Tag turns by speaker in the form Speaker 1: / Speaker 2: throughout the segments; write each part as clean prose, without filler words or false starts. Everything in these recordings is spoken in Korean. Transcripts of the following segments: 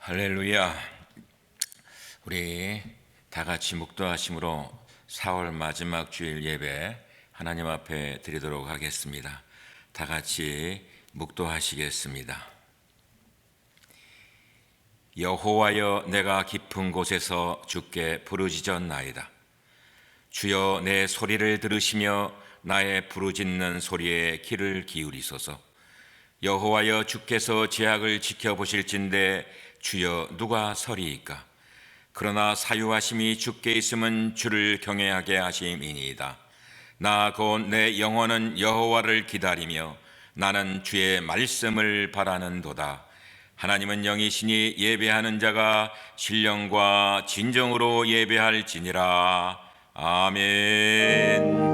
Speaker 1: 할렐루야. 우리 다 같이 묵도하심으로 4월 마지막 주일 예배 하나님 앞에 드리도록 하겠습니다. 다 같이 묵도하시겠습니다. 여호와여, 내가 깊은 곳에서 주께 부르짖었나이다. 주여, 내 소리를 들으시며 나의 부르짖는 소리에 귀를 기울이소서. 여호와여, 주께서 제약을 지켜보실진대 주여, 누가 서리이까? 그러나 사유하심이 주께 있음은 주를 경외하게 하심이니이다. 나 곧 내 영혼은 여호와를 기다리며 나는 주의 말씀을 바라는도다. 하나님은 영이시니 예배하는 자가 신령과 진정으로 예배할지니라. 아멘.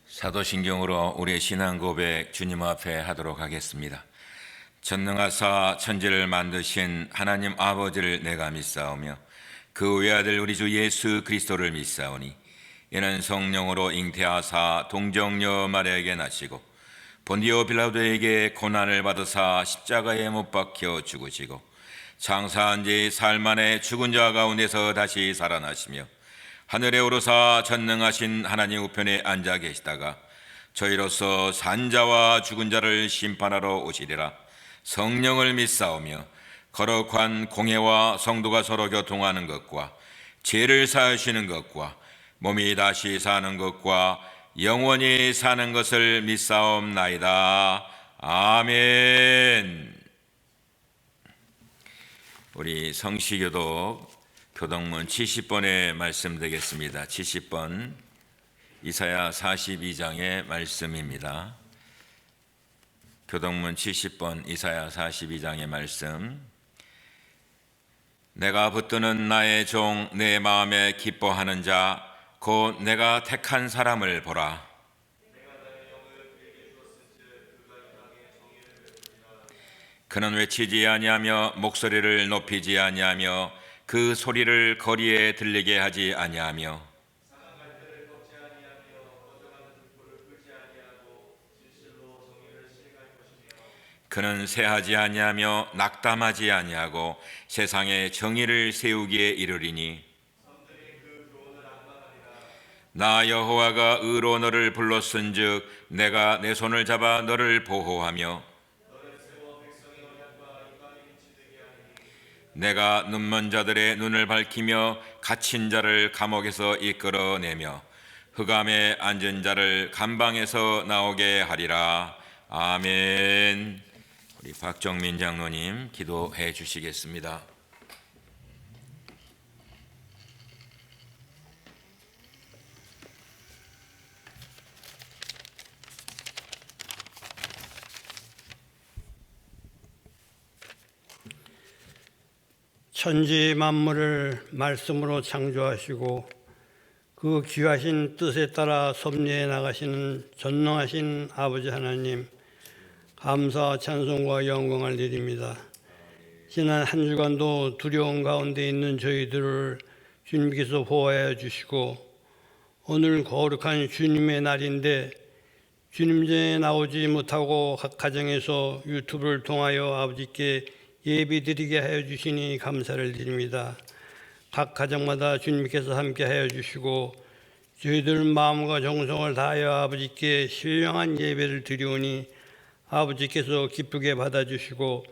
Speaker 1: 사도신경으로 우리의 신앙 고백 주님 앞에 하도록 하겠습니다. 전능하사 천지를 만드신 하나님 아버지를 내가 믿사오며 그 외아들 우리 주 예수 그리스도를 믿사오니 이는 성령으로 잉태하사 동정녀 마리아에게 나시고 본디오 빌라도에게 고난을 받으사 십자가에 못 박혀 죽으시고 장사한 지 사흘 만에 죽은 자 가운데서 다시 살아나시며 하늘에 오르사 전능하신 하나님 우편에 앉아 계시다가 저희로서 산자와 죽은 자를 심판하러 오시리라. 성령을 믿사오며 거룩한 공회와 성도가 서로 교통하는 것과 죄를 사하시는 것과 몸이 다시 사는 것과 영원히 사는 것을 믿사옵나이다. 아멘. 우리 성시교독 교동문 70번의 말씀 되겠습니다. 70번 이사야 42장의 말씀입니다. 교동문 70번 이사야 42장의 말씀. 내가 붙드는 나의 종 내 마음에 기뻐하는 자 곧 내가 택한 사람을 보라. 그는 외치지 아니하며 목소리를 높이지 아니하며 그 소리를 거리에 들리게 하지 아니하며 그는 세하지 아니하며 낙담하지 아니하고 세상에 정의를 세우기에 이르리니 나 여호와가 의로 너를 불렀은즉 내가 내 손을 잡아 너를 보호하며 내가 눈먼 자들의 눈을 밝히며 갇힌 자를 감옥에서 이끌어내며 흑암에 앉은 자를 감방에서 나오게 하리라. 아멘. 우리 박정민 장로님 기도해 주시겠습니다.
Speaker 2: 천지 만물을 말씀으로 창조하시고 그 귀하신 뜻에 따라 섭리해 나가시는 전능하신 아버지 하나님, 감사와 찬송과 영광을 드립니다. 지난 한 주간도 두려움 가운데 있는 저희들을 주님께서 보호하여 주시고 오늘 거룩한 주님의 날인데 주님 전에 나오지 못하고 각 가정에서 유튜브를 통하여 아버지께 예배드리게 하여 주시니 감사를 드립니다. 각 가정마다 주님께서 함께 하여 주시고 저희들 마음과 정성을 다하여 아버지께 신령한 예배를 드리오니 아버지께서 기쁘게 받아주시고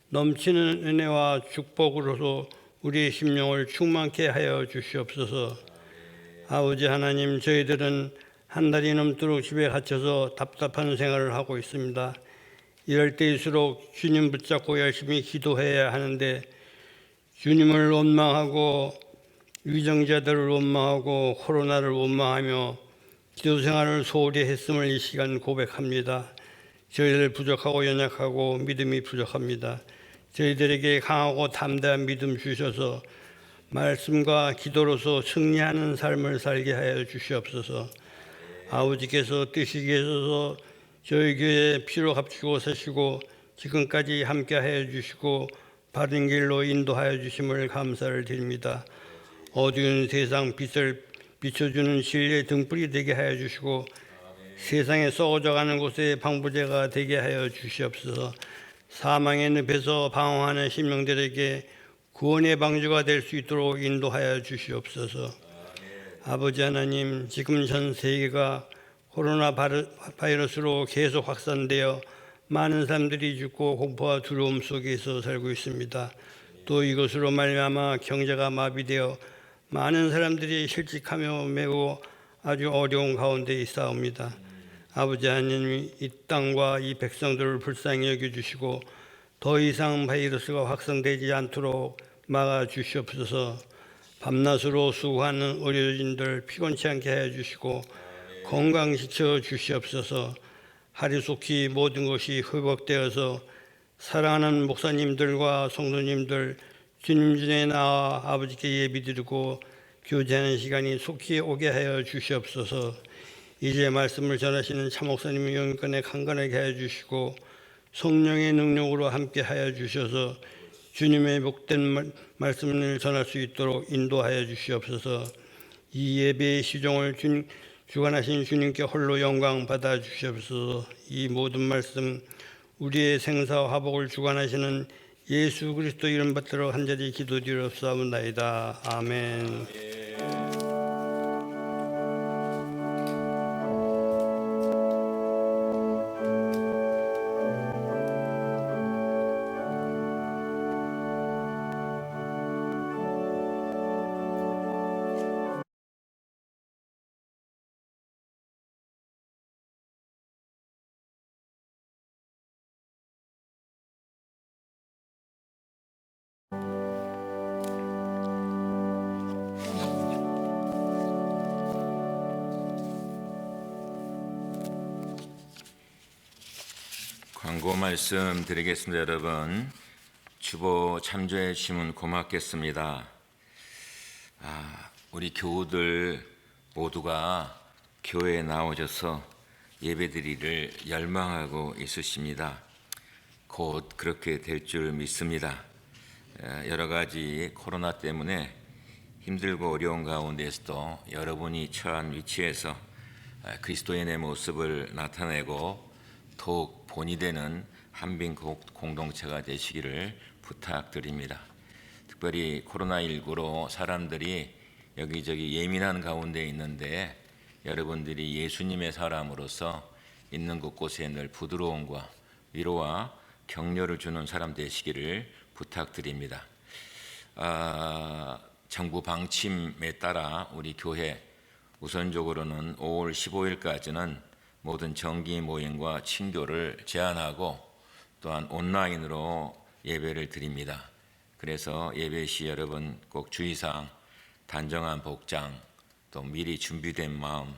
Speaker 2: 넘치는 은혜와 축복으로서 우리의 심령을 충만케 하여 주시옵소서. 아버지 하나님, 저희들은 한 달이 넘도록 집에 갇혀서 답답한 생활을 하고 있습니다. 이럴 때일수록 주님 붙잡고 열심히 기도해야 하는데 주님을 원망하고 위정자들을 원망하고 코로나를 원망하며 기도 생활을 소홀히 했음을 이 시간 고백합니다. 저희들 부족하고 연약하고 믿음이 부족합니다. 저희들에게 강하고 담대한 믿음 주셔서 말씀과 기도로서 승리하는 삶을 살게 하여 주시옵소서. 아버지께서 뜻이 계셔서 저희 교회에 피로 값주고 사시고 지금까지 함께하여 주시고 바른 길로 인도하여 주심을 감사를 드립니다. 어두운 세상 빛을 비춰주는 진리의 등불이 되게 하여 주시고 세상에 썩어져가는 곳에 방부제가 되게 하여 주시옵소서. 사망의 늪에서 방황하는 심령들에게 구원의 방주가 될 수 있도록 인도하여 주시옵소서. 아버지 하나님, 지금 전 세계가 코로나 바이러스로 계속 확산되어 많은 사람들이 죽고 공포와 두려움 속에서 살고 있습니다. 또 이것으로 말미암아 경제가 마비되어 많은 사람들이 실직하며 매우 아주 어려운 가운데 있사옵니다. 아버지 하나님, 이 땅과 이 백성들을 불쌍히 여겨주시고 더 이상 바이러스가 확산되지 않도록 막아주시옵소서. 밤낮으로 수고하는 의료진들 피곤치 않게 해주시고 건강시켜 주시옵소서. 하루속히 모든 것이 회복되어서 사랑하는 목사님들과 성도님들 주님 전에 나와 아버지께 예비드리고 교제하는 시간이 속히 오게 하여 주시옵소서. 이제 말씀을 전하시는 차 목사님의 영권에 강건하게 하여 주시고 성령의 능력으로 함께 하여 주셔서 주님의 복된 말씀을 전할 수 있도록 인도하여 주시옵소서. 이 예배의 시종을 주관하신 주님께 홀로 영광 받아 주시옵소서. 이 모든 말씀 우리의 생사와 화복을 주관하시는 예수 그리스도 이름 받들어 간절히 기도드리옵사옵나이다. 아멘.
Speaker 1: 광고 말씀 드리겠습니다. 여러분, 주보 참조해 주시면 고맙겠습니다. 우리 교우들 모두가 교회에 나오셔서 예배드리기를 열망하고 있으십니다. 곧 그렇게 될 줄 믿습니다. 여러 가지 코로나 때문에 힘들고 어려운 가운데서도 여러분이 처한 위치에서 그리스도인의 모습을 나타내고 더욱 본이 되는 한빈 공동체가 되시기를 부탁드립니다. 특별히 코로나19로 사람들이 여기저기 예민한 가운데 있는데 여러분들이 예수님의 사람으로서 있는 곳곳에 늘 부드러움과 위로와 격려를 주는 사람 되시기를 부탁드립니다. 정부 방침에 따라 우리 교회 우선적으로는 5월 15일까지는 모든 정기 모임과 친교를 제한하고 또한 온라인으로 예배를 드립니다. 그래서 예배 시 여러분 꼭 주의사항, 단정한 복장, 또 미리 준비된 마음,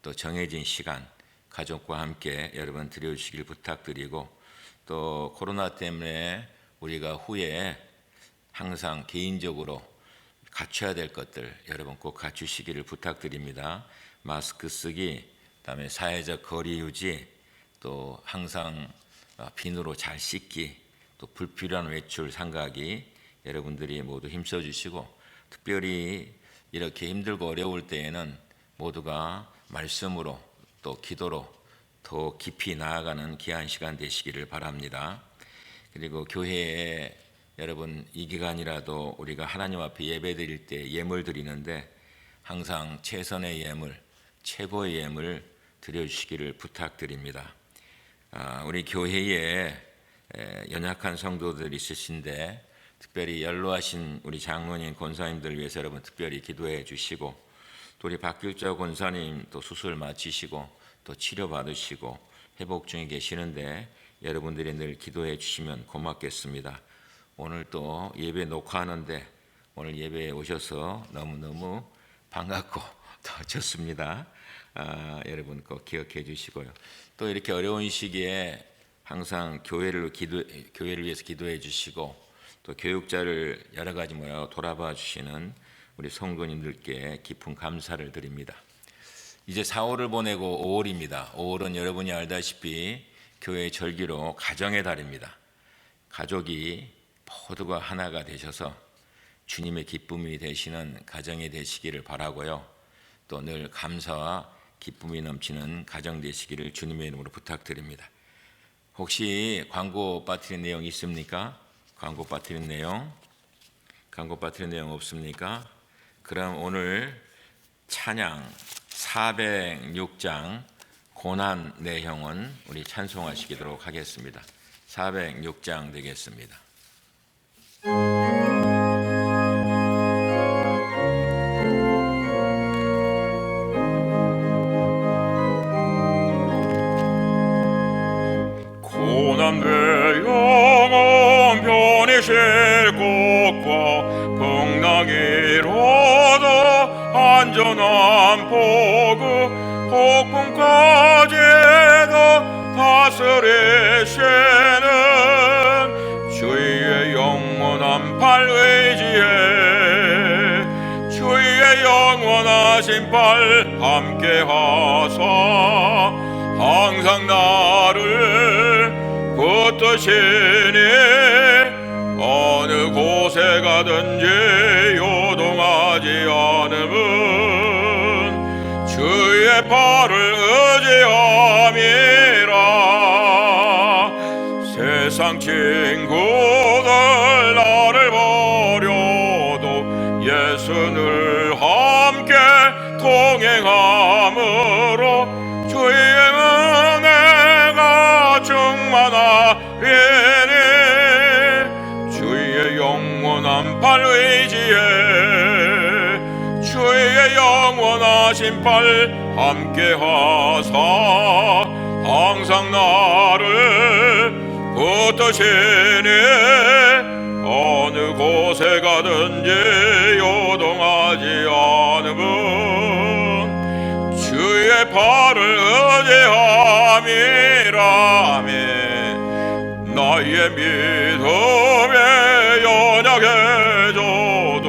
Speaker 1: 또 정해진 시간 가족과 함께 여러분 드려주시길 부탁드리고, 또 코로나 때문에 우리가 후에 항상 개인적으로 갖춰야 될 것들 여러분 꼭 갖추시기를 부탁드립니다. 마스크 쓰기, 그다음에 사회적 거리 유지, 또 항상 비누로 잘 씻기, 또 불필요한 외출 삼가기 여러분들이 모두 힘써 주시고, 특별히 이렇게 힘들고 어려울 때에는 모두가 말씀으로 또 기도로 더 깊이 나아가는 귀한 시간 되시기를 바랍니다. 그리고 교회에 여러분 이 기간이라도 우리가 하나님 앞에 예배 드릴 때 예물 드리는데 항상 최선의 예물, 최고의 예물 드려주시기를 부탁드립니다. 우리 교회에 연약한 성도들 있으신데 특별히 연로하신 우리 장로님, 권사님들 위해서 여러분 특별히 기도해 주시고, 또 우리 박길자 권사님 또 수술 마치시고 또 치료 받으시고 회복 중에 계시는데 여러분들이 늘 기도해 주시면 고맙겠습니다. 오늘 또 예배 녹화하는데 오늘 예배에 오셔서 너무너무 반갑고 더 좋습니다. 여러분 꼭 기억해 주시고요. 또 이렇게 어려운 시기에 항상 교회를 위해서 기도해 주시고 또 교육자를 여러 가지 돌아봐 주시는 우리 성도님들께 깊은 감사를 드립니다. 이제 4월을 보내고 5월입니다. 5월은 여러분이 알다시피 교회의 절기로 가정의 달입니다. 가족이 모두가 하나가 되셔서 주님의 기쁨이 되시는 가정이 되시기를 바라고요. 또 늘 감사와 기쁨이 넘치는 가정 되시기를 주님의 이름으로 부탁드립니다. 혹시 광고 빠뜨린 내용 있습니까? 광고 빠뜨린 내용 없습니까? 그럼 오늘 찬양 406장 고난 내용은 우리 찬송하시도록 하겠습니다. 406장 되겠습니다.
Speaker 3: 고난 내용은 편이실 곳과 풍랑이로도 안전한 복음 폭풍까지도 다스리시는 주의 영원한 팔 의지에 주의 영원하신 팔 함께하사 항상 나를 붙드시니 어느 곳에 가든지 요동하지 않음은 주의 팔을 의지함이라. 세상 친구들 나를 버려도 예수를 함께 동행함으로 주의 은혜가 충만하리니 주의 영원한 팔 의지에 주의 영원하신 팔 함께하사 항상 나를 붙드시니 어느 곳에 가든지 요동하지 않음은 주의 팔을 의지함이라며. 나의 믿음에 연약해져도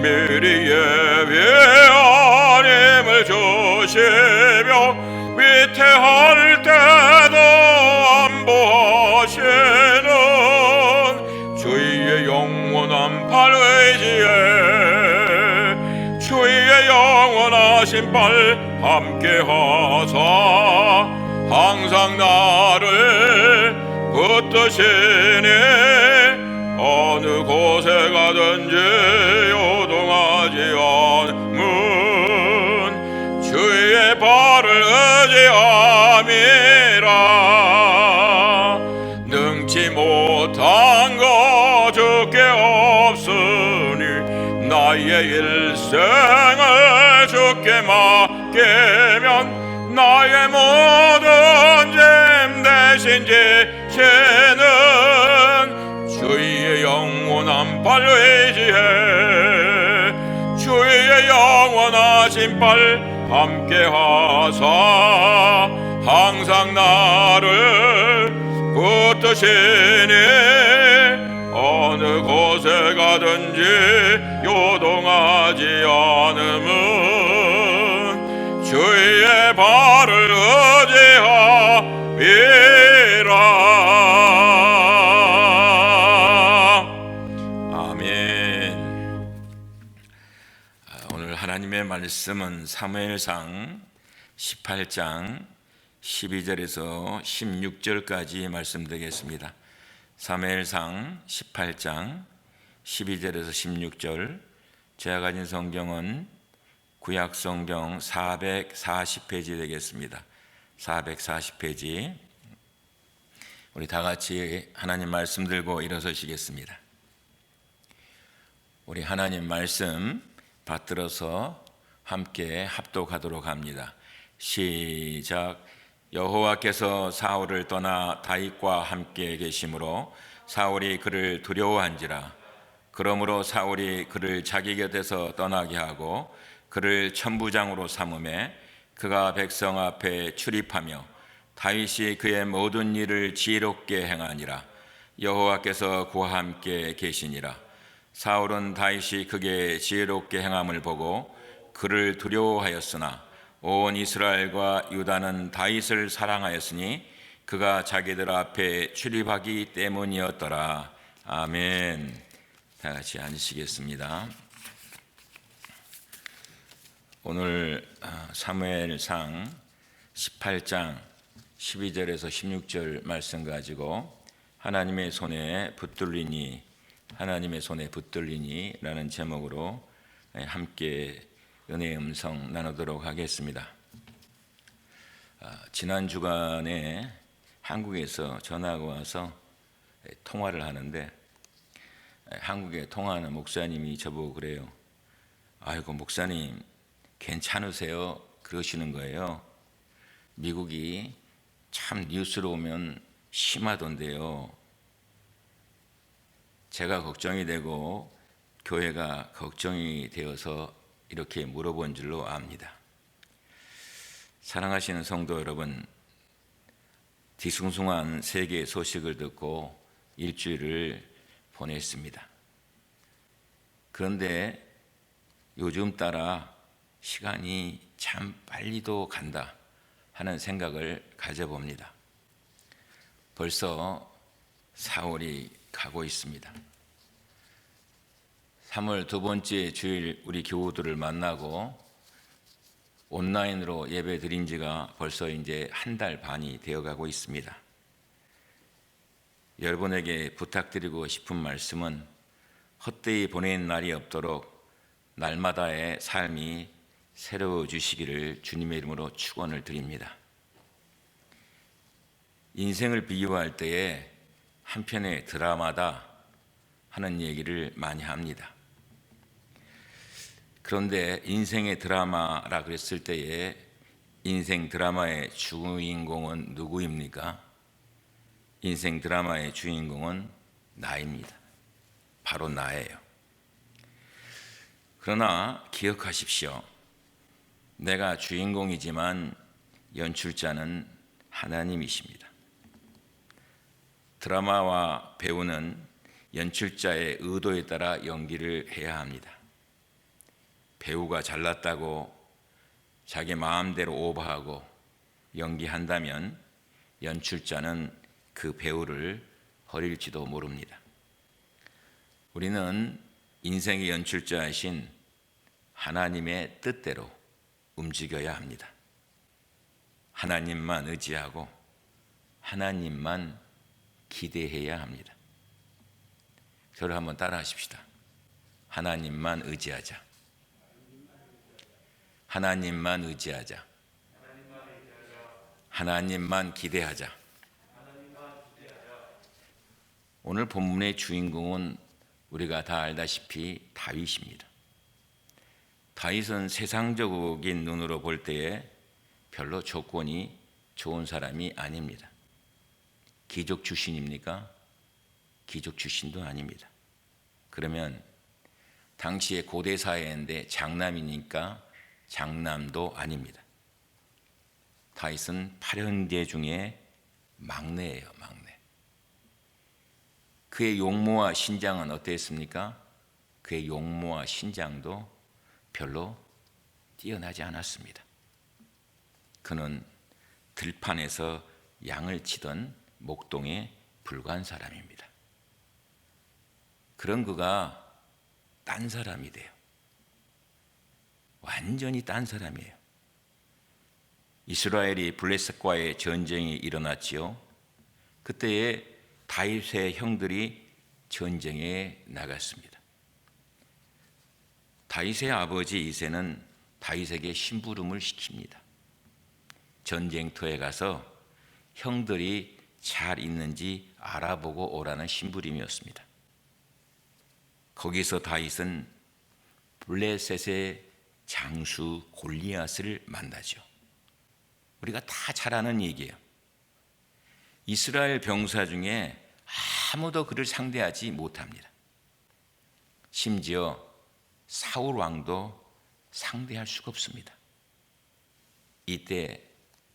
Speaker 3: 미리 예비한 힘을 주시며 위태할 때도 안보하시는 주의 영원한 팔 의지에 주의 영원하신 팔 함께하사 항상 나를 붙드시니 어느 곳에 가든지 요동하지 않음은 주의 발을 의지함이라. 능치 못한 거 주께 없으니 나의 일생을 주께 맡기면 나의 모든 짐 대신 지시는 주의 영원한 팔 의지해 주의 영원하신 팔 함께하사 항상 나를 붙드시니 어느 곳에 가든지 요동하지 않음은 주의 발을 의지함이라.
Speaker 1: 아멘. 오늘 하나님의 말씀은 사무엘상 18장 12절에서 16절까지 말씀드리겠습니다. 사무엘상 18장 12절에서 16절. 제가 가진 성경은 구약성경 440페이지 되겠습니다. 440페이지. 우리 다 같이 하나님 말씀 들고 일어서시겠습니다. 우리 하나님 말씀 받들어서 함께 합독하도록 합니다. 시작. 여호와께서 사울을 떠나 다윗과 함께 계심으로 사울이 그를 두려워한지라. 그러므로 사울이 그를 자기 곁에서 떠나게 하고 그를 천부장으로 삼음에 그가 백성 앞에 출입하며 다윗이 그의 모든 일을 지혜롭게 행하니라. 여호와께서 그와 함께 계시니라. 사울은 다윗이 그게 지혜롭게 행함을 보고 그를 두려워하였으나 온 이스라엘과 유다는 다윗을 사랑하였으니 그가 자기들 앞에 출입하기 때문이었더라. 아멘. 다 같이 앉으시겠습니다. 오늘 사무엘상 18장 12절에서 16절 말씀 가지고 하나님의 손에 붙들리니 라는 제목으로 함께 은혜의 음성 나누도록 하겠습니다. 지난 주간에 한국에서 전화가 와서 통화를 하는데 한국에 통화하는 목사님이 저보고 그래요. 아이고 목사님 괜찮으세요? 그러시는 거예요. 미국이 참 뉴스로 오면 심하던데요. 제가 걱정이 되고 교회가 걱정이 되어서 이렇게 물어본 줄로 압니다. 사랑하시는 성도 여러분, 뒤숭숭한 세계의 소식을 듣고 일주일을 보냈습니다. 그런데 요즘 따라 시간이 참 빨리도 간다 하는 생각을 가져봅니다. 벌써 4월이 가고 있습니다. 3월 두 번째 주일 우리 교우들을 만나고 온라인으로 예배 드린 지가 벌써 이제 한 달 반이 되어가고 있습니다. 여러분에게 부탁드리고 싶은 말씀은 헛되이 보낸 날이 없도록 날마다의 삶이 새로워지시기를 주님의 이름으로 축원을 드립니다. 인생을 비유할 때에 한편의 드라마다 하는 얘기를 많이 합니다. 그런데 인생의 드라마라 그랬을 때에 인생 드라마의 주인공은 누구입니까? 인생 드라마의 주인공은 나입니다. 바로 나예요. 그러나 기억하십시오. 내가 주인공이지만 연출자는 하나님이십니다. 드라마와 배우는 연출자의 의도에 따라 연기를 해야 합니다. 배우가 잘났다고 자기 마음대로 오버하고 연기한다면 연출자는 그 배우를 버릴지도 모릅니다. 우리는 인생의 연출자이신 하나님의 뜻대로 움직여야 합니다. 하나님만 의지하고 하나님만 기대해야 합니다. 저를 한번 따라 하십시다. 하나님만 의지하자. 하나님만 의지하자. 하나님만 기대하자. 오늘 본문의 주인공은 우리가 다 알다시피 다윗입니다. 다윗은 세상적인 눈으로 볼 때에 별로 조건이 좋은 사람이 아닙니다. 귀족 출신입니까? 귀족 출신도 아닙니다. 그러면 당시의 고대 사회인데 장남이니까 장남도 아닙니다. 다윗은 8형제 중에 막내예요, 막내. 그의 용모와 신장은 어땠습니까? 그의 용모와 신장도 별로 뛰어나지 않았습니다. 그는 들판에서 양을 치던 목동에 불과한 사람입니다. 그런 그가 딴 사람이 돼요. 완전히 딴 사람이에요. 이스라엘이 블레셋과의 전쟁이 일어났지요. 그때에 다윗의 형들이 전쟁에 나갔습니다. 다윗의 아버지 이새는 다윗에게 심부름을 시킵니다. 전쟁터에 가서 형들이 잘 있는지 알아보고 오라는 심부름이었습니다. 거기서 다윗은 블레셋의 장수 골리앗을 만나죠. 우리가 다 잘 아는 얘기예요. 이스라엘 병사 중에 아무도 그를 상대하지 못합니다. 심지어 사울 왕도 상대할 수가 없습니다. 이때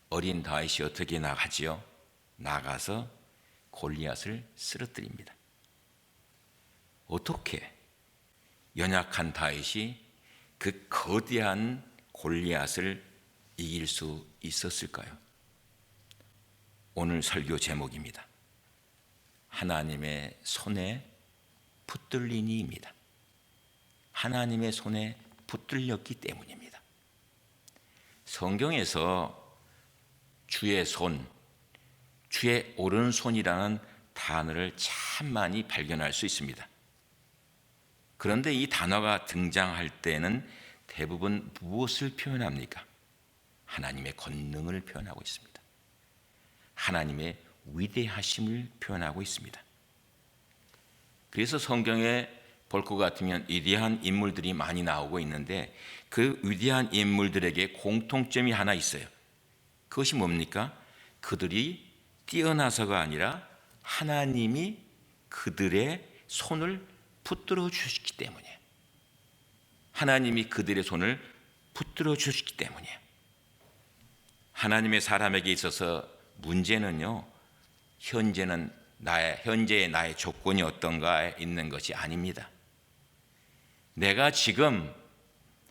Speaker 1: 어린 다윗이 어떻게 나가지요? 나가서 골리앗을 쓰러뜨립니다. 어떻게 연약한 다윗이 그 거대한 골리앗을 이길 수 있었을까요? 오늘 설교 제목입니다. 하나님의 손에 붙들리니입니다. 하나님의 손에 붙들렸기 때문입니다. 성경에서 주의 손, 주의 오른손이라는 단어를 참 많이 발견할 수 있습니다. 그런데 이 단어가 등장할 때는 대부분 무엇을 표현합니까? 하나님의 권능을 표현하고 있습니다. 하나님의 위대하심을 표현하고 있습니다. 그래서 성경에 볼 것 같으면 위대한 인물들이 많이 나오고 있는데 그 위대한 인물들에게 공통점이 하나 있어요. 그것이 뭡니까? 그들이 뛰어나서가 아니라 하나님이 그들의 손을 붙들어 주셨기 때문이에요. 하나님이 그들의 손을 붙들어 주셨기 때문이에요. 하나님의 사람에게 있어서 문제는요, 현재의 나의 조건이 어떤가에 있는 것이 아닙니다. 내가 지금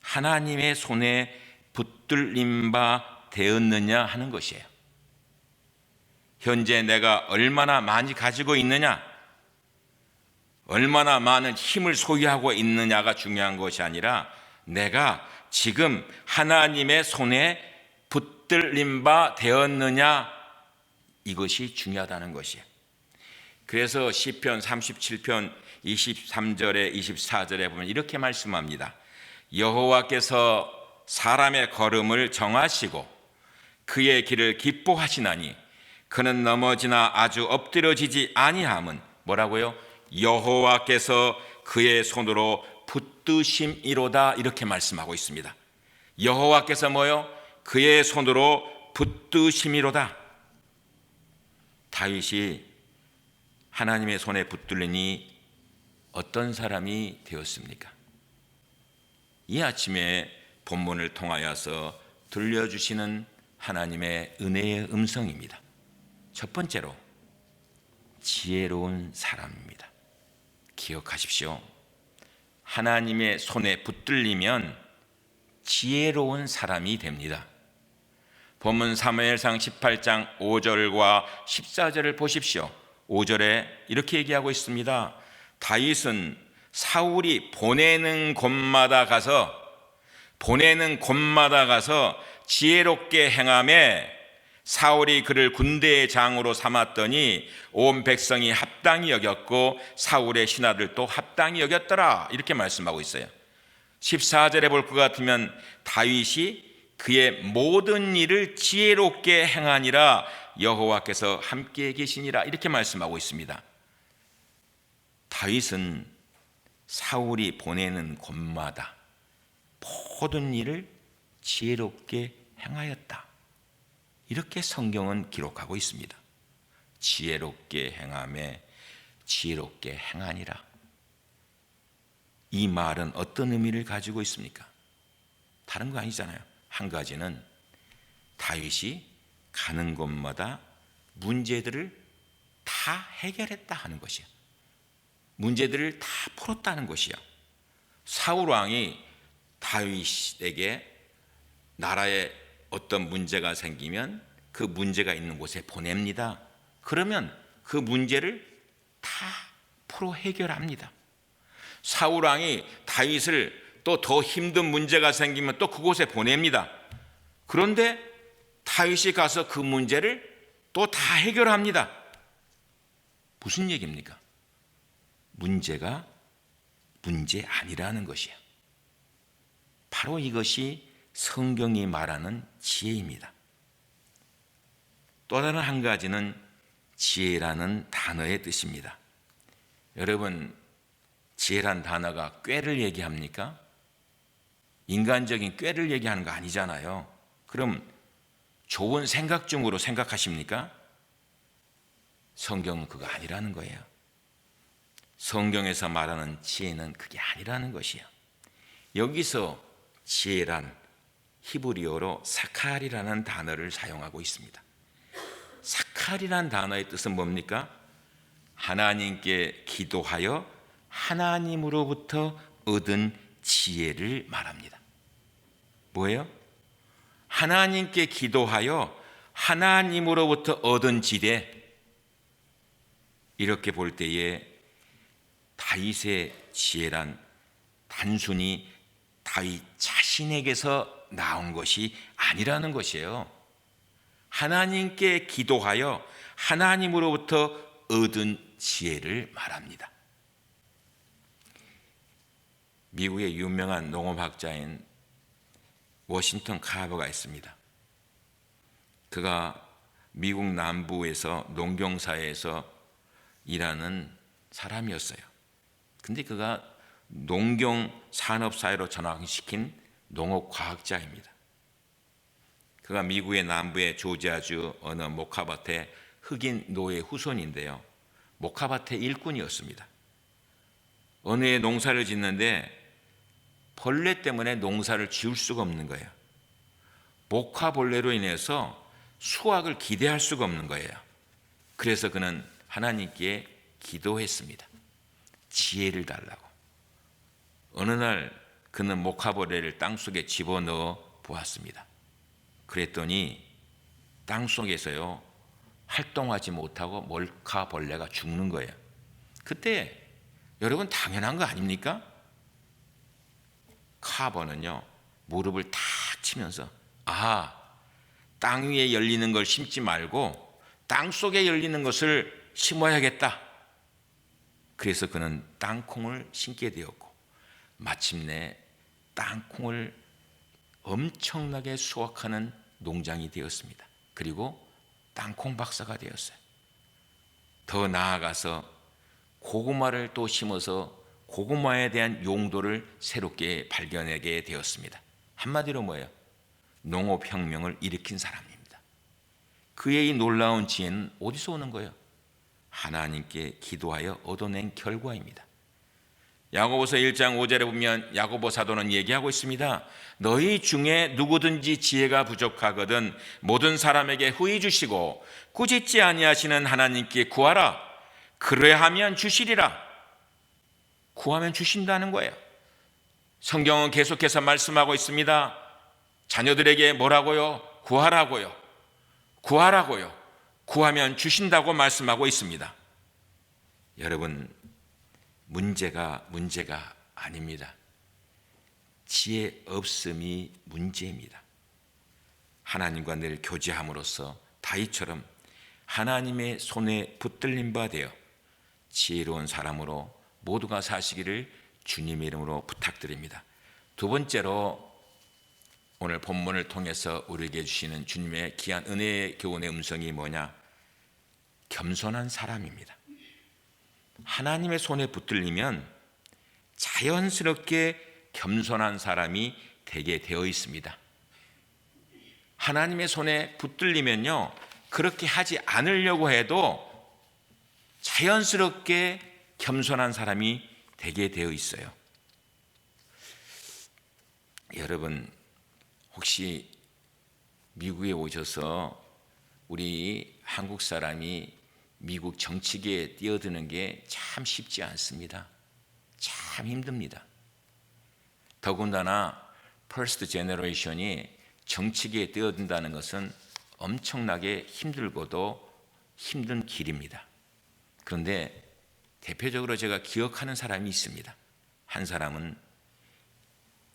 Speaker 1: 하나님의 손에 붙들림 바 되었느냐 하는 것이에요. 현재 내가 얼마나 많이 가지고 있느냐, 얼마나 많은 힘을 소유하고 있느냐가 중요한 것이 아니라 내가 지금 하나님의 손에 붙들림 바 되었느냐, 이것이 중요하다는 것이에요. 그래서 시편 37편 23절에 24절에 보면 이렇게 말씀합니다. 여호와께서 사람의 걸음을 정하시고 그의 길을 기뻐하시나니 그는 넘어지나 아주 엎드러지지 아니함은 뭐라고요? 여호와께서 그의 손으로 붙드심이로다, 이렇게 말씀하고 있습니다. 여호와께서 뭐요? 그의 손으로 붙드심이로다. 다윗이 하나님의 손에 붙들리니 어떤 사람이 되었습니까? 이 아침에 본문을 통하여서 들려주시는 하나님의 은혜의 음성입니다. 첫 번째로 지혜로운 사람입니다. 기억하십시오. 하나님의 손에 붙들리면 지혜로운 사람이 됩니다. 본문 사무엘상 18장 5절과 14절을 보십시오. 5절에 이렇게 얘기하고 있습니다. 다윗은 사울이 보내는 곳마다 가서 지혜롭게 행하매 사울이 그를 군대의 장으로 삼았더니 온 백성이 합당히 여겼고 사울의 신하들도 합당히 여겼더라, 이렇게 말씀하고 있어요. 14절에 볼 것 같으면 다윗이 그의 모든 일을 지혜롭게 행하니라 여호와께서 함께 계시니라, 이렇게 말씀하고 있습니다. 다윗은 사울이 보내는 곳마다 모든 일을 지혜롭게 행하였다, 이렇게 성경은 기록하고 있습니다. 지혜롭게 행하며 지혜롭게 행하니라. 이 말은 어떤 의미를 가지고 있습니까? 다른 거 아니잖아요. 한 가지는 다윗이 가는 곳마다 문제들을 다 해결했다 하는 것이야. 문제들을 다 풀었다는 것이야. 사울 왕이 다윗에게 나라에 어떤 문제가 생기면 그 문제가 있는 곳에 보냅니다. 그러면 그 문제를 다 풀어 해결합니다. 사울 왕이 다윗을 또 더 힘든 문제가 생기면 또 그곳에 보냅니다. 그런데 다윗이 가서 그 문제를 또 다 해결합니다. 무슨 얘기입니까? 문제가 문제 아니라는 것이야. 바로 이것이 성경이 말하는 지혜입니다. 또 다른 한 가지는 지혜라는 단어의 뜻입니다. 여러분, 지혜란 단어가 꾀를 얘기합니까? 인간적인 꾀를 얘기하는 거 아니잖아요. 그럼 좋은 생각중으로 생각하십니까? 성경은 그거 아니라는 거예요. 성경에서 말하는 지혜는 그게 아니라는 것이에요. 여기서 지혜란 히브리어로 사칼이라는 단어를 사용하고 있습니다. 사칼이라는 단어의 뜻은 뭡니까? 하나님께 기도하여 하나님으로부터 얻은 지혜를 말합니다. 뭐예요? 하나님께 기도하여 하나님으로부터 얻은 지혜. 이렇게 볼 때에 다윗의 지혜란 단순히 다윗 자신에게서 나온 것이 아니라는 것이에요. 하나님께 기도하여 하나님으로부터 얻은 지혜를 말합니다. 미국의 유명한 농업학자인 워싱턴 카버가 있습니다. 그가 미국 남부에서 농경사회에서 일하는 사람이었어요. 근데 그가 농경산업사회로 전환시킨 농업과학자입니다. 그가 미국의 남부의 조지아주 어느 모카밭의 흑인 노예 후손인데요. 모카밭의 일꾼이었습니다. 어느 해 농사를 짓는데 벌레 때문에 농사를 지을 수가 없는 거예요. 목화벌레로 인해서 수확을 기대할 수가 없는 거예요. 그래서 그는 하나님께 기도했습니다. 지혜를 달라고. 어느 날 그는 목화벌레를 땅속에 집어넣어 보았습니다. 그랬더니 땅속에서요 활동하지 못하고 목화벌레가 죽는 거예요. 그때 여러분 당연한 거 아닙니까? 카버는요 무릎을 탁 치면서 땅 위에 열리는 걸 심지 말고 땅 속에 열리는 것을 심어야겠다. 그래서 그는 땅콩을 심게 되었고 마침내 땅콩을 엄청나게 수확하는 농장이 되었습니다. 그리고 땅콩 박사가 되었어요. 더 나아가서 고구마를 또 심어서 고구마에 대한 용도를 새롭게 발견하게 되었습니다. 한마디로 뭐예요? 농업혁명을 일으킨 사람입니다. 그의 이 놀라운 지혜는 어디서 오는 거예요? 하나님께 기도하여 얻어낸 결과입니다. 야고보서 1장 5절에 보면 야고보 사도는 얘기하고 있습니다. 너희 중에 누구든지 지혜가 부족하거든 모든 사람에게 후히 주시고 꾸짖지 아니하시는 하나님께 구하라. 그래하면 주시리라. 구하면 주신다는 거예요. 성경은 계속해서 말씀하고 있습니다. 자녀들에게 뭐라고요? 구하라고요. 구하라고요. 구하면 주신다고 말씀하고 있습니다. 여러분, 문제가 아닙니다. 지혜 없음이 문제입니다. 하나님과 늘 교제함으로써 다윗처럼 하나님의 손에 붙들린 바 되어 지혜로운 사람으로 모두가 사시기를 주님의 이름으로 부탁드립니다. 두 번째로 오늘 본문을 통해서 우리에게 주시는 주님의 귀한 은혜의 교훈의 음성이 뭐냐? 겸손한 사람입니다. 하나님의 손에 붙들리면 자연스럽게 겸손한 사람이 되게 되어 있습니다. 하나님의 손에 붙들리면요, 그렇게 하지 않으려고 해도 자연스럽게 겸손한 사람이 되게 되어 있어요. 여러분, 혹시 미국에 오셔서 우리 한국 사람이 미국 정치계에 뛰어드는 게 참 쉽지 않습니다. 참 힘듭니다. 더군다나 퍼스트 제너레이션이 정치계에 뛰어든다는 것은 엄청나게 힘들고도 힘든 길입니다. 그런데 대표적으로 제가 기억하는 사람이 있습니다. 한 사람은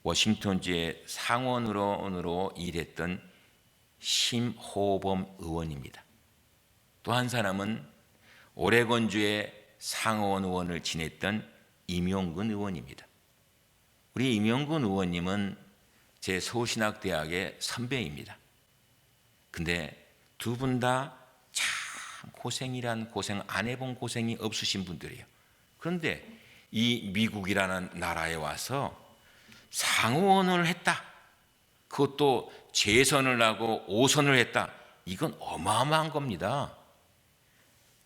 Speaker 1: 워싱턴주의 상원의원으로 일했던 심호범 의원입니다. 또 한 사람은 오레곤주의 상원 의원을 지냈던 임용근 의원입니다. 우리 임용근 의원님은 제 서울신학대학의 선배입니다. 근데 두 분 다 참 고생이란 고생, 안 해본 고생이 없으신 분들이에요. 그런데 이 미국이라는 나라에 와서 상원을 했다. 그것도 재선을 하고 5선을 했다. 이건 어마어마한 겁니다.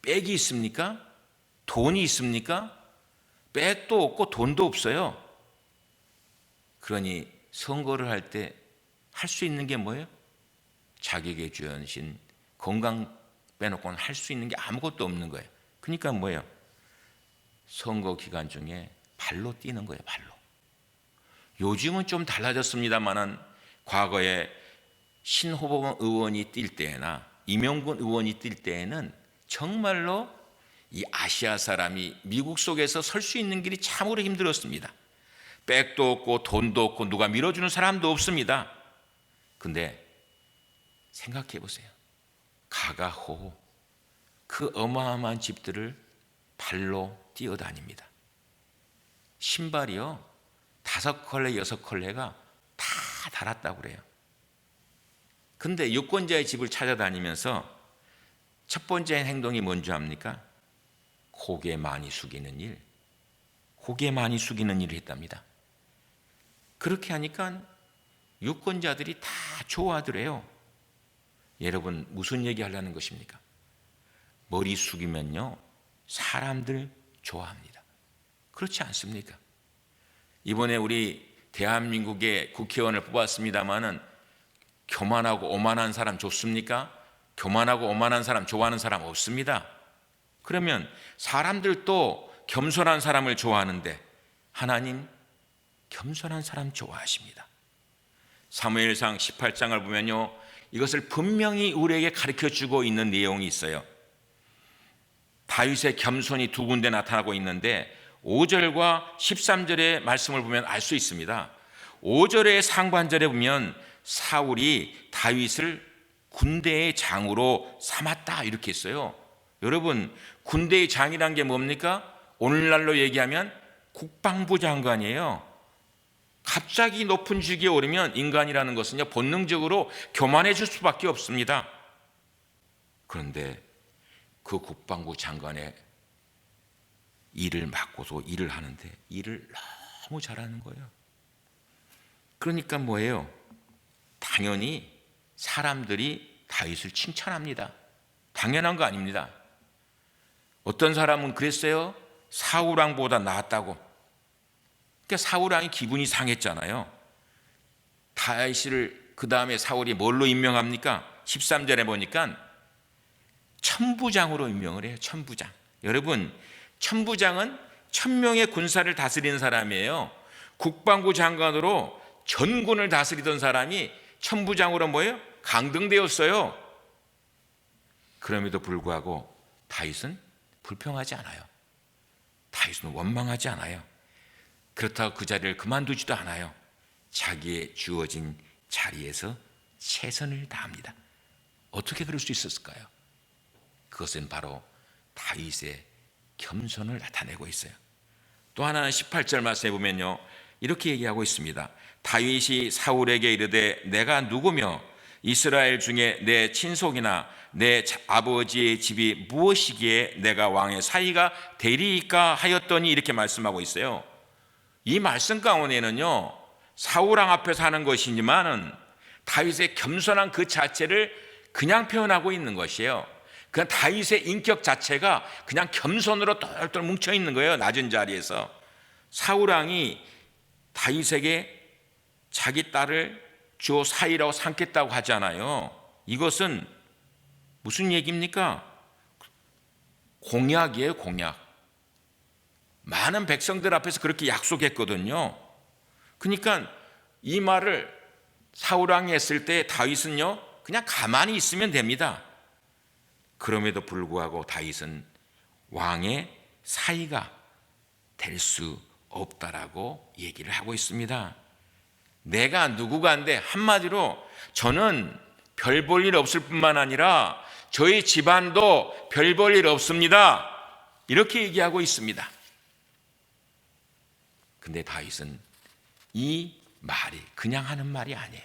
Speaker 1: 빽이 있습니까? 돈이 있습니까? 백도 없고 돈도 없어요. 그러니 선거를 할 때 할 수 있는 게 뭐예요? 자격의 주연신 건강 빼놓고는 할 수 있는 게 아무것도 없는 거예요. 그러니까 뭐예요? 선거 기간 중에 발로 뛰는 거예요. 발로. 요즘은 좀 달라졌습니다만은 과거에 신호범 의원이 뛸 때나 이명분 의원이 뛸 때에는 정말로 이 아시아 사람이 미국 속에서 설 수 있는 길이 참으로 힘들었습니다. 백도 없고 돈도 없고 누가 밀어주는 사람도 없습니다. 근데 생각해 보세요. 가가호호 그 어마어마한 집들을 발로 뛰어다닙니다. 신발이요 5컬레 6컬레가 다 달았다고 그래요. 근데 유권자의 집을 찾아다니면서 첫 번째 행동이 뭔지 압니까? 고개 많이 숙이는 일, 고개 많이 숙이는 일을 했답니다. 그렇게 하니까 유권자들이 다 좋아하더래요. 여러분 무슨 얘기 하려는 것입니까? 머리 숙이면요 사람들 좋아합니다. 그렇지 않습니까? 이번에 우리 대한민국의 국회의원을 뽑았습니다마는 교만하고 오만한 사람 좋습니까? 교만하고 오만한 사람 좋아하는 사람 없습니다. 그러면 사람들도 겸손한 사람을 좋아하는데 하나님 겸손한 사람 좋아하십니다. 사무엘상 18장을 보면요 이것을 분명히 우리에게 가르쳐주고 있는 내용이 있어요. 다윗의 겸손이 두 군데 나타나고 있는데 5절과 13절의 말씀을 보면 알 수 있습니다. 5절의 상반절에 보면 사울이 다윗을 군대의 장으로 삼았다 이렇게 했어요. 여러분 군대의 장이란 게 뭡니까? 오늘날로 얘기하면 국방부 장관이에요. 갑자기 높은 직위에 오르면 인간이라는 것은요 본능적으로 교만해질 수밖에 없습니다. 그런데 그 국방부 장관의 일을 맡고서 일을 하는데 일을 너무 잘하는 거예요. 그러니까 뭐예요? 당연히 사람들이 다윗을 칭찬합니다. 당연한 거 아닙니다. 어떤 사람은 그랬어요. 사울왕보다 낫다고. 그러니까 사울왕이 기분이 상했잖아요. 다윗을 그 다음에 사울이 뭘로 임명합니까? 13절에 보니까 천부장으로 임명을 해요. 천부장. 여러분 천부장은 1000명의 군사를 다스리는 사람이에요. 국방부 장관으로 전군을 다스리던 사람이 천부장으로 뭐예요? 강등되었어요. 그럼에도 불구하고 다윗은 불평하지 않아요. 다윗은 원망하지 않아요. 그렇다고 그 자리를 그만두지도 않아요. 자기의 주어진 자리에서 최선을 다합니다. 어떻게 그럴 수 있었을까요? 그것은 바로 다윗의 겸손을 나타내고 있어요. 또 하나는 18절 말씀에 보면요 이렇게 얘기하고 있습니다. 다윗이 사울에게 이르되 내가 누구며 이스라엘 중에 내 친속이나 내 아버지의 집이 무엇이기에 내가 왕의 사위가 되리이까 하였더니 이렇게 말씀하고 있어요. 이 말씀 가운데는요 사울왕 앞에서 하는 것이지만은 다윗의 겸손한 그 자체를 그냥 표현하고 있는 것이에요. 그냥 다윗의 인격 자체가 그냥 겸손으로 똘똘 뭉쳐 있는 거예요. 낮은 자리에서. 사울왕이 다윗에게 자기 딸을 주어 사위라고 삼겠다고 하잖아요. 이것은 무슨 얘기입니까? 공약이에요. 공약. 많은 백성들 앞에서 그렇게 약속했거든요. 그러니까 이 말을 사울왕이 했을 때 다윗은요 그냥 가만히 있으면 됩니다. 그럼에도 불구하고 다윗은 왕의 사위가 될 수 없다라고 얘기를 하고 있습니다. 내가 누구가인데 한마디로 저는 별 볼 일 없을 뿐만 아니라 저희 집안도 별 볼 일 없습니다. 이렇게 얘기하고 있습니다. 근데 다윗은 이 말이 그냥 하는 말이 아니에요.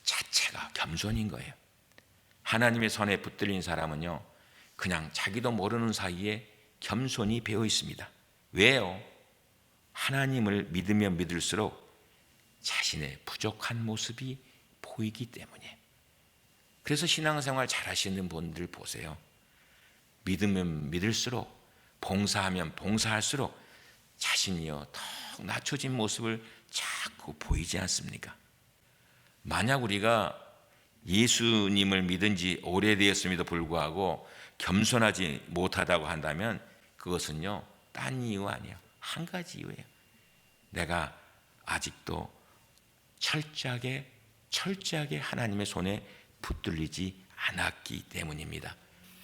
Speaker 1: 자체가 겸손인 거예요. 하나님의 손에 붙들린 사람은요 그냥 자기도 모르는 사이에 겸손히 배어 있습니다. 왜요? 하나님을 믿으면 믿을수록 자신의 부족한 모습이 보이기 때문에. 그래서 신앙생활 잘하시는 분들 보세요. 믿으면 믿을수록 봉사하면 봉사할수록 자신이요 더 낮춰진 모습을 자꾸 보이지 않습니까? 만약 우리가 예수님을 믿은 지 오래되었음에도 불구하고 겸손하지 못하다고 한다면 그것은요 딴 이유 아니에요. 한 가지 이유예요. 내가 아직도 철저하게 하나님의 손에 붙들리지 않았기 때문입니다.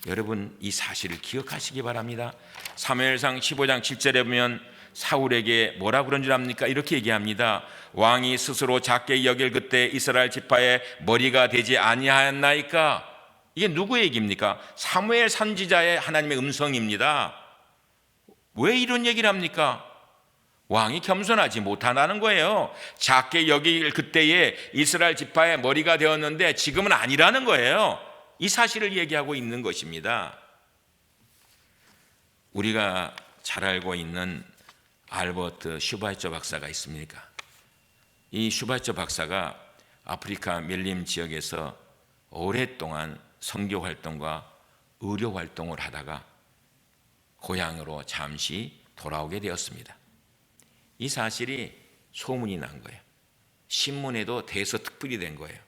Speaker 1: 여러분 이 사실을 기억하시기 바랍니다. 사무엘상 15장 7절에 보면 사울에게 뭐라 그런 줄 압니까? 이렇게 얘기합니다. 왕이 스스로 작게 여길 그때 이스라엘 지파의 머리가 되지 아니하였나이까? 이게 누구 얘기입니까? 사무엘 선지자의 하나님의 음성입니다. 왜 이런 얘기를 합니까? 왕이 겸손하지 못한다는 거예요. 작게 여길 그때에 이스라엘 지파의 머리가 되었는데 지금은 아니라는 거예요. 이 사실을 얘기하고 있는 것입니다. 우리가 잘 알고 있는 알버트 슈바이처 박사가 있습니까? 이 슈바이처 박사가 아프리카 밀림 지역에서 오랫동안 선교 활동과 의료 활동을 하다가 고향으로 잠시 돌아오게 되었습니다. 이 사실이 소문이 난 거예요. 신문에도 대서특필이 된 거예요.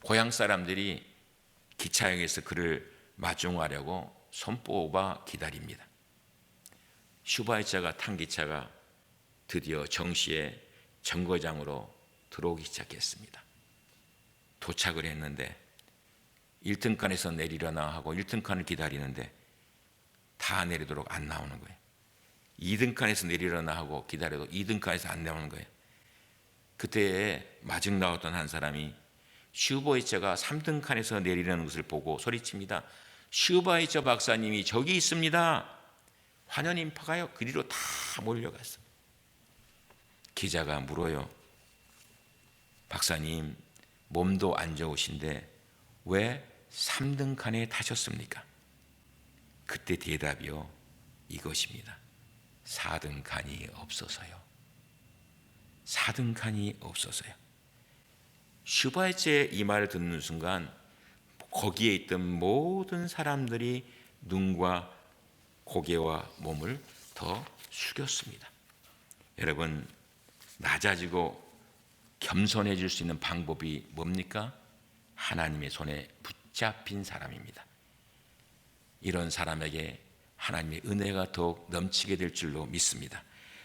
Speaker 1: 고향 사람들이 기차역에서 그를 마중하려고 손꼽아 기다립니다. 슈바이처가 탄 기차가 드디어 정시에 정거장으로 들어오기 시작했습니다. 도착을 했는데 1등칸에서 내리려나 하고 1등칸을 기다리는데 다 내리도록 안 나오는 거예요. 2등칸에서 내리려나 하고 기다려도 2등칸에서 안 나오는 거예요. 그때 마중 나왔던 한 사람이 슈바이처가 3등칸에서 내리려는 것을 보고 소리칩니다. 슈바이처 박사님이 저기 있습니다. 환연 인파가요 그리로 다 몰려갔어요. 기자가 물어요. 박사님 몸도 안 좋으신데 왜 3등칸에 타셨습니까? 그때 대답이요 이것입니다. 4등칸이 없어서요. 4등칸이 없어서요. 슈바이처의 이 말을 듣는 순간 거기에 있던 모든 사람들이 눈과 고개와 몸을 더 숙였습니다. 여러분 낮아지고 겸손해질 수 있는 방법이 뭡니까? 하나님의 손에 붙잡힌 사람입니다. 이런 사람에게 하나님의 은혜가 더욱 넘치게 될 줄로 믿습니다.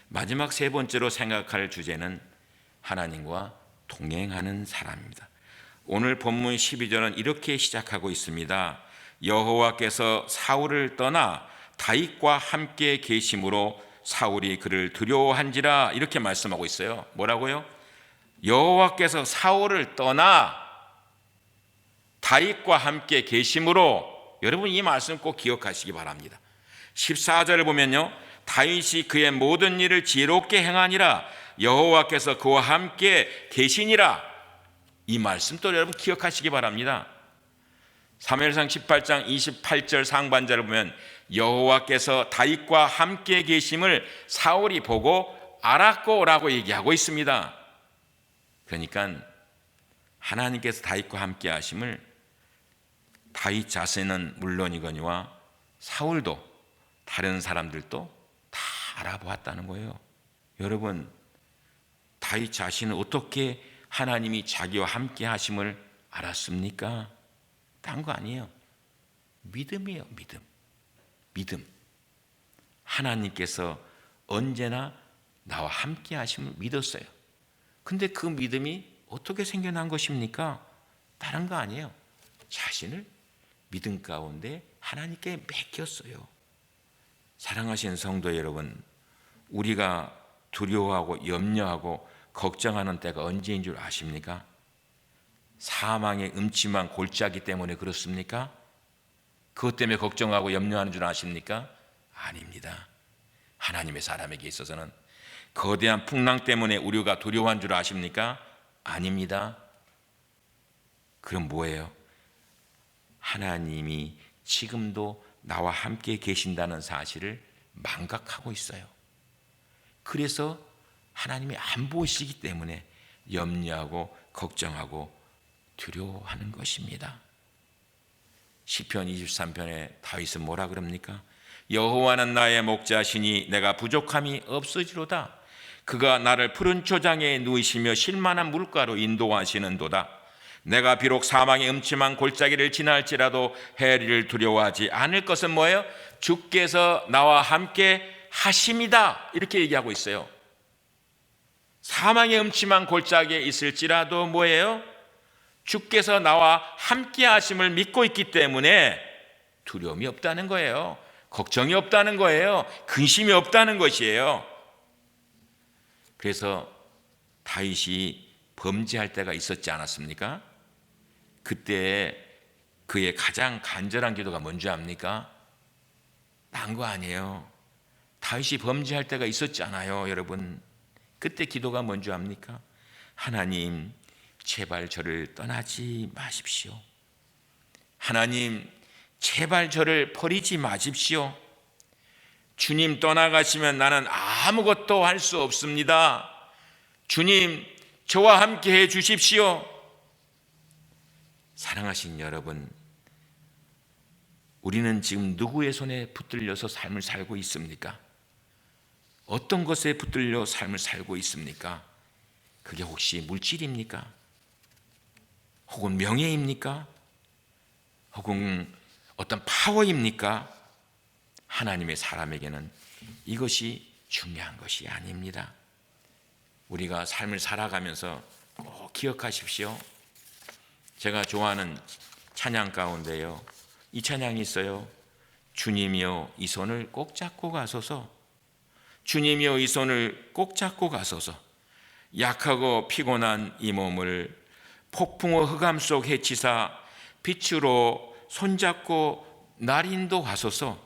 Speaker 1: 마지막 세 번째로 생각할 주제는 하나님과 동행하는 사람입니다. 오늘 본문 12절은 이렇게 시작하고 있습니다. 여호와께서 사울을 떠나 다윗과 함께 계심으로 사울이 그를 두려워한지라 이렇게 말씀하고 있어요. 뭐라고요? 여호와께서 사울을 떠나 다윗과 함께 계심으로, 여러분 이 말씀 꼭 기억하시기 바랍니다. 14절을 보면요 다윗이 그의 모든 일을 지혜롭게 행하니라 여호와께서 그와 함께 계시니라. 이 말씀 또 여러분 기억하시기 바랍니다. 사무엘상 18장 28절 상반절을 보면 여호와께서 다윗과 함께 계심을 사울이 보고 알았고 라고 얘기하고 있습니다. 그러니까 하나님께서 다윗과 함께 하심을 다윗 자신은 물론이거니와 사울도 다른 사람들도 다 알아보았다는 거예요. 여러분 다윗 자신은 어떻게 하나님이 자기와 함께 하심을 알았습니까? 딴 거 아니에요. 믿음이에요. 믿음. 하나님께서 언제나 나와 함께 하심을 믿었어요. 근데 그 믿음이 어떻게 생겨난 것입니까? 다른 거 아니에요. 자신을 믿음 가운데 하나님께 맡겼어요. 사랑하시는 성도 여러분, 우리가 두려워하고 염려하고 걱정하는 때가 언제인 줄 아십니까? 사망의 음침한 골짜기 때문에 그렇습니까? 그것 때문에 걱정하고 염려하는 줄 아십니까? 아닙니다. 하나님의 사람에게 있어서는 거대한 풍랑 때문에 우리가 두려워한 줄 아십니까? 아닙니다. 그럼 뭐예요? 하나님이 지금도 나와 함께 계신다는 사실을 망각하고 있어요. 그래서 하나님이 안 보시기 때문에 염려하고 걱정하고 두려워하는 것입니다. 시편 23편에 다윗은 뭐라 그럽니까? 여호와는 나의 목자시니 내가 부족함이 없으리로다. 그가 나를 푸른 초장에 누이시며 쉴만한 물가로 인도하시는도다. 내가 비록 사망의 음침한 골짜기를 지날지라도 해를 두려워하지 않을 것은 뭐예요? 주께서 나와 함께 하심이다. 이렇게 얘기하고 있어요. 사망의 음침한 골짜기에 있을지라도 뭐예요? 주께서 나와 함께 하심을 믿고 있기 때문에 두려움이 없다는 거예요. 걱정이 없다는 거예요. 근심이 없다는 것이에요. 그래서 다윗이 범죄할 때가 있었지 않았습니까? 그때 그의 가장 간절한 기도가 뭔지 압니까? 딴 거 아니에요. 다윗이 범죄할 때가 있었지 않아요, 여러분? 그때 기도가 뭔지 압니까? 하나님, 제발 저를 떠나지 마십시오. 하나님, 제발 저를 버리지 마십시오. 주님 떠나가시면 나는 아무것도 할 수 없습니다. 주님, 저와 함께 해 주십시오. 사랑하신 여러분, 우리는 지금 누구의 손에 붙들려서 삶을 살고 있습니까? 어떤 것에 붙들려 삶을 살고 있습니까? 그게 혹시 물질입니까? 혹은 명예입니까? 혹은 어떤 파워입니까? 하나님의 사람에게는 이것이 중요한 것이 아닙니다. 우리가 삶을 살아가면서 꼭 기억하십시오. 제가 좋아하는 찬양 가운데요, 이 찬양이 있어요. 주님이여 이 손을 꼭 잡고 가소서. 주님이여 이 손을 꼭 잡고 가소서. 약하고 피곤한 이 몸을 폭풍과 흑암 속 해치사 빛으로 손잡고 날 인도하소서.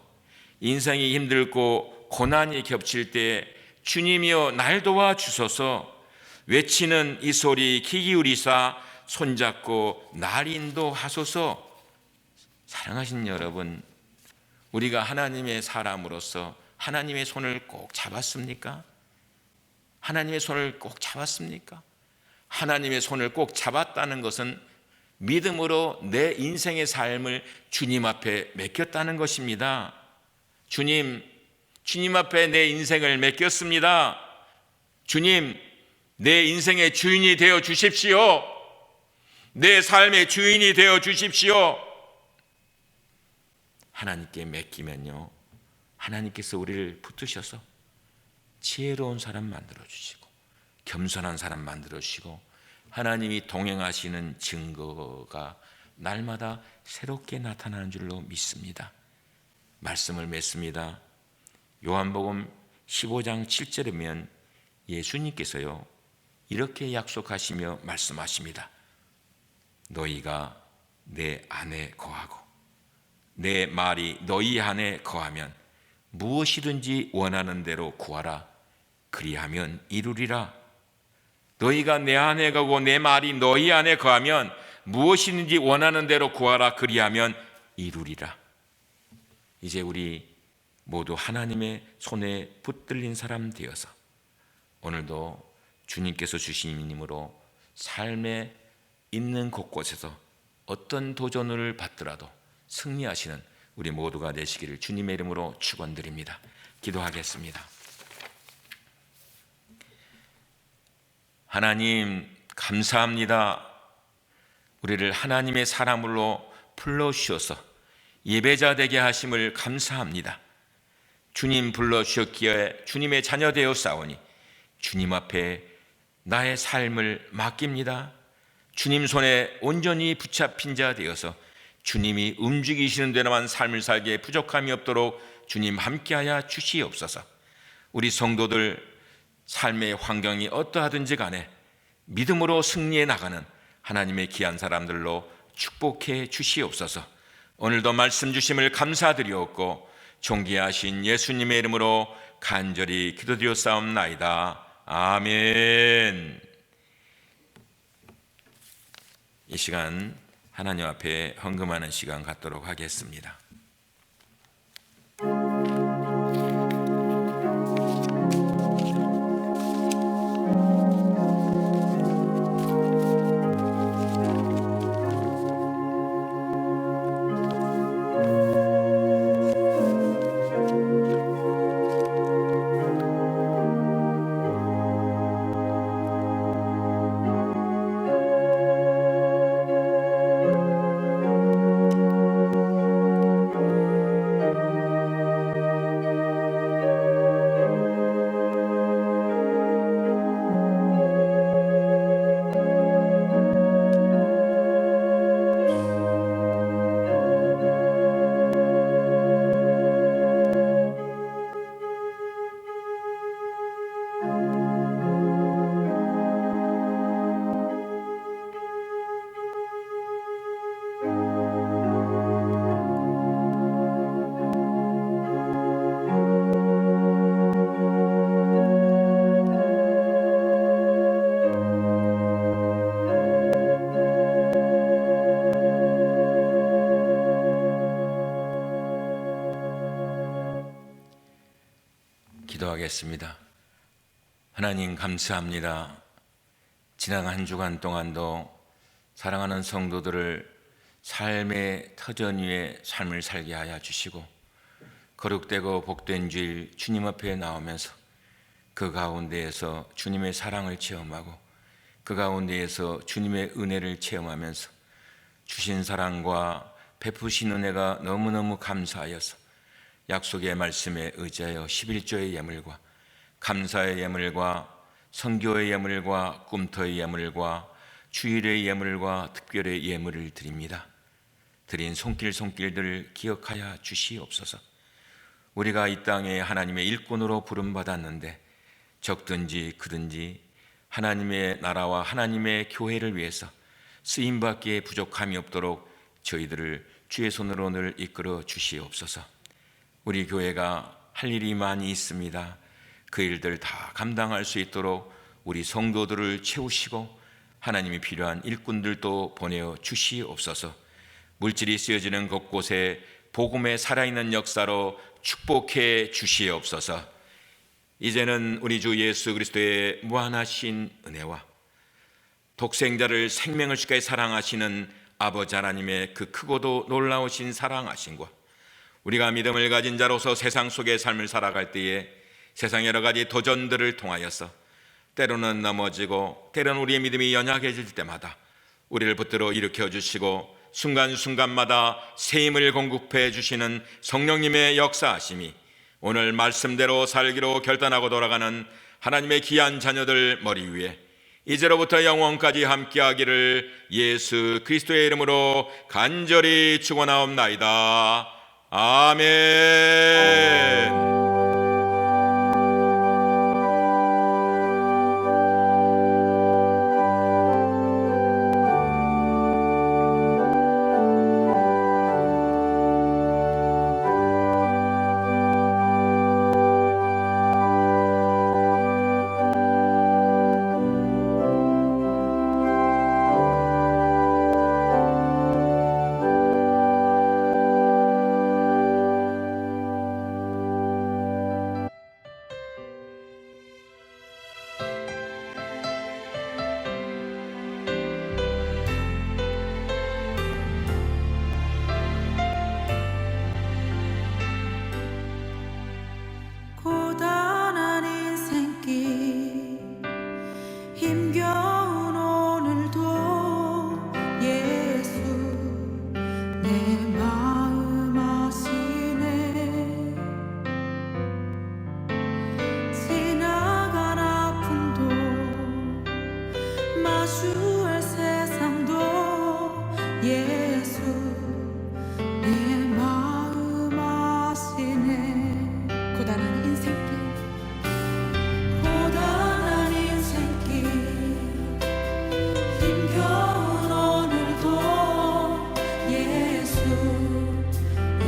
Speaker 1: 인생이 힘들고 고난이 겹칠 때 주님이여 날 도와주소서. 외치는 이 소리 귀 기울이사 손잡고 날 인도하소서. 사랑하신 여러분, 우리가 하나님의 사람으로서 하나님의 손을 꼭 잡았습니까? 하나님의 손을 꼭 잡았습니까? 하나님의 손을 꼭 잡았다는 것은 믿음으로 내 인생의 삶을 주님 앞에 맡겼다는 것입니다. 주님 앞에 내 인생을 맡겼습니다. 주님, 내 인생의 주인이 되어 주십시오. 내 삶의 주인이 되어 주십시오. 하나님께 맡기면요, 하나님께서 우리를 붙드셔서 지혜로운 사람 만들어주시고 겸손한 사람 만들어주시고 하나님이 동행하시는 증거가 날마다 새롭게 나타나는 줄로 믿습니다. 말씀을 맺습니다. 요한복음 15장 7절이면 예수님께서요 이렇게 약속하시며 말씀하십니다. 너희가 내 안에 거하고 내 말이 너희 안에 거하면 무엇이든지 원하는 대로 구하라. 그리하면 이루리라. 너희가 내 안에 거하고 내 말이 너희 안에 거하면 무엇이든지 원하는 대로 구하라. 그리하면 이루리라. 이제 우리 모두 하나님의 손에 붙들린 사람 되어서 오늘도 주님께서 주신 힘으로 삶에 있는 곳곳에서 어떤 도전을 받더라도 승리하시는 우리 모두가 되시기를 주님의 이름으로 축원드립니다. 기도하겠습니다. 하나님 감사합니다. 우리를 하나님의 사람으로 불러주셔서 예배자 되게 하심을 감사합니다. 주님 불러주셨기에 주님의 자녀 되어 싸우니 주님 앞에 나의 삶을 맡깁니다. 주님 손에 온전히 붙잡힌 자 되어서 주님이 움직이시는 대로만 삶을 살기에 부족함이 없도록 주님 함께하여 주시옵소서. 우리 성도들 삶의 환경이 어떠하든지 간에 믿음으로 승리해 나가는 하나님의 귀한 사람들로 축복해 주시옵소서. 오늘도 말씀 주심을 감사드리옵고 존귀하신 예수님의 이름으로 간절히 기도드렸사옵나이다. 아멘. 이 시간 하나님 앞에 헌금하는 시간 갖도록 하겠습니다. 기도하겠습니다. 하나님 감사합니다. 지난 한 주간 동안도 사랑하는 성도들을 삶의 터전 위에 삶을 살게 하여 주시고 거룩되고 복된 주일 주님 앞에 나오면서 그 가운데에서 주님의 사랑을 체험하고 그 가운데에서 주님의 은혜를 체험하면서 주신 사랑과 베푸신 은혜가 너무너무 감사하여서 약속의 말씀에 의지하여 11조의 예물과 감사의 예물과 선교의 예물과 꿈터의 예물과 주일의 예물과 특별의 예물을 드립니다. 드린 손길들 기억하여 주시옵소서. 우리가 이 땅에 하나님의 일꾼으로 부름받았는데 적든지 크든지 하나님의 나라와 하나님의 교회를 위해서 쓰임받기에 부족함이 없도록 저희들을 주의 손으로 늘 이끌어 주시옵소서. 우리 교회가 할 일이 많이 있습니다. 그 일들 다 감당할 수 있도록 우리 성도들을 채우시고 하나님이 필요한 일꾼들도 보내어 주시옵소서. 물질이 쓰여지는 곳곳에 복음의 살아있는 역사로 축복해 주시옵소서. 이제는 우리 주 예수 그리스도의 무한하신 은혜와 독생자를 생명을 주까지 사랑하시는 아버지 하나님의 그 크고도 놀라우신 사랑하심과 우리가 믿음을 가진 자로서 세상 속의 삶을 살아갈 때에 세상 여러 가지 도전들을 통하여서 때로는 넘어지고 때로는 우리의 믿음이 연약해질 때마다 우리를 붙들어 일으켜 주시고 순간순간마다 새 힘을 공급해 주시는 성령님의 역사하심이 오늘 말씀대로 살기로 결단하고 돌아가는 하나님의 귀한 자녀들 머리 위에 이제로부터 영원까지 함께하기를 예수 그리스도의 이름으로 간절히 축원하옵나이다. 아멘.
Speaker 4: 고단한 인생길 힘겨운 오늘도 예수 내 마음 아시네. 지나간 아픔도 마주할 세상도 예수 내 마음 아시네. 고단한 인생길 힘겨운 오늘도 예수 내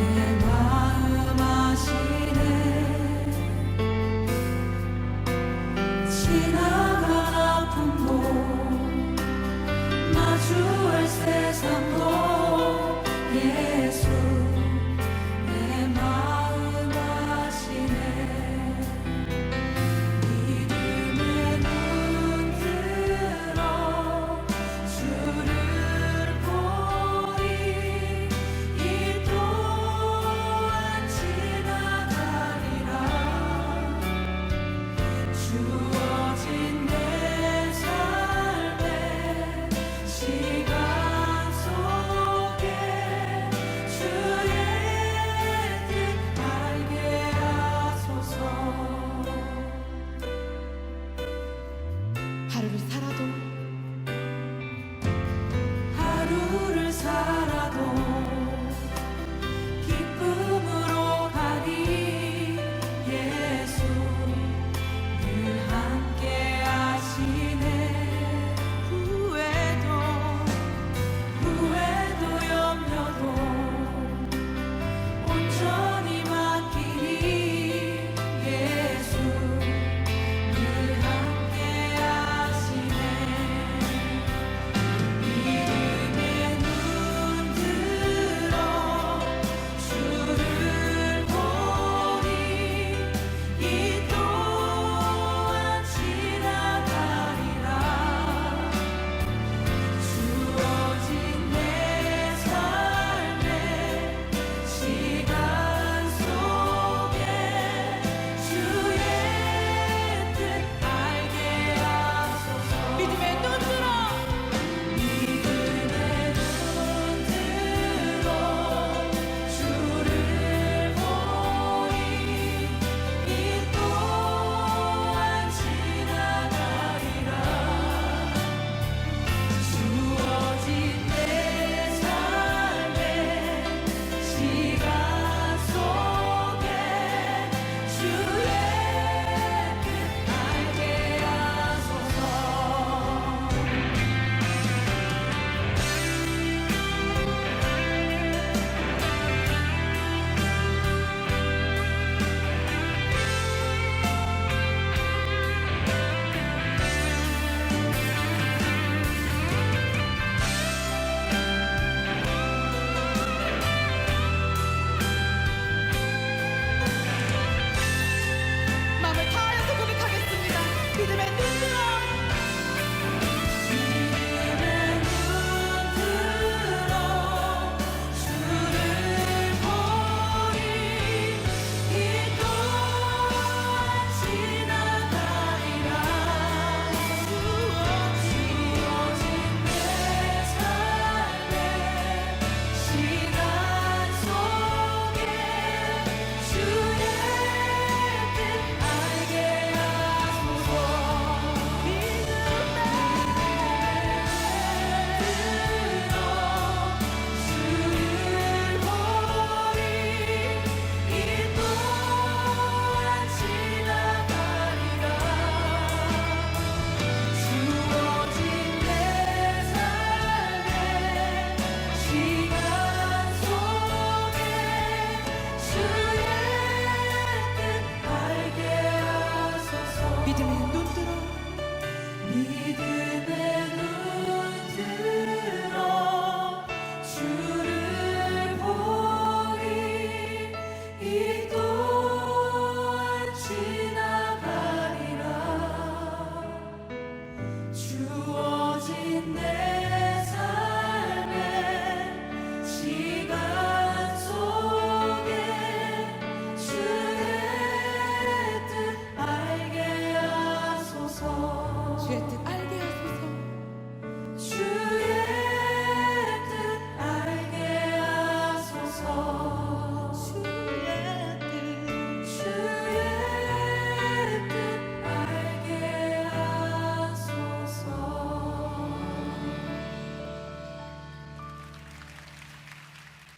Speaker 4: 마음 아시네. 지나간 아픔도 마주할 세상도 예수 내 마음 아시네. 믿음의 눈 들어 주를 보리. 이 또한 지나가리라. 주어진 내 삶의 시간 속에 주의 뜻 알게 하소서. 하루를 살아도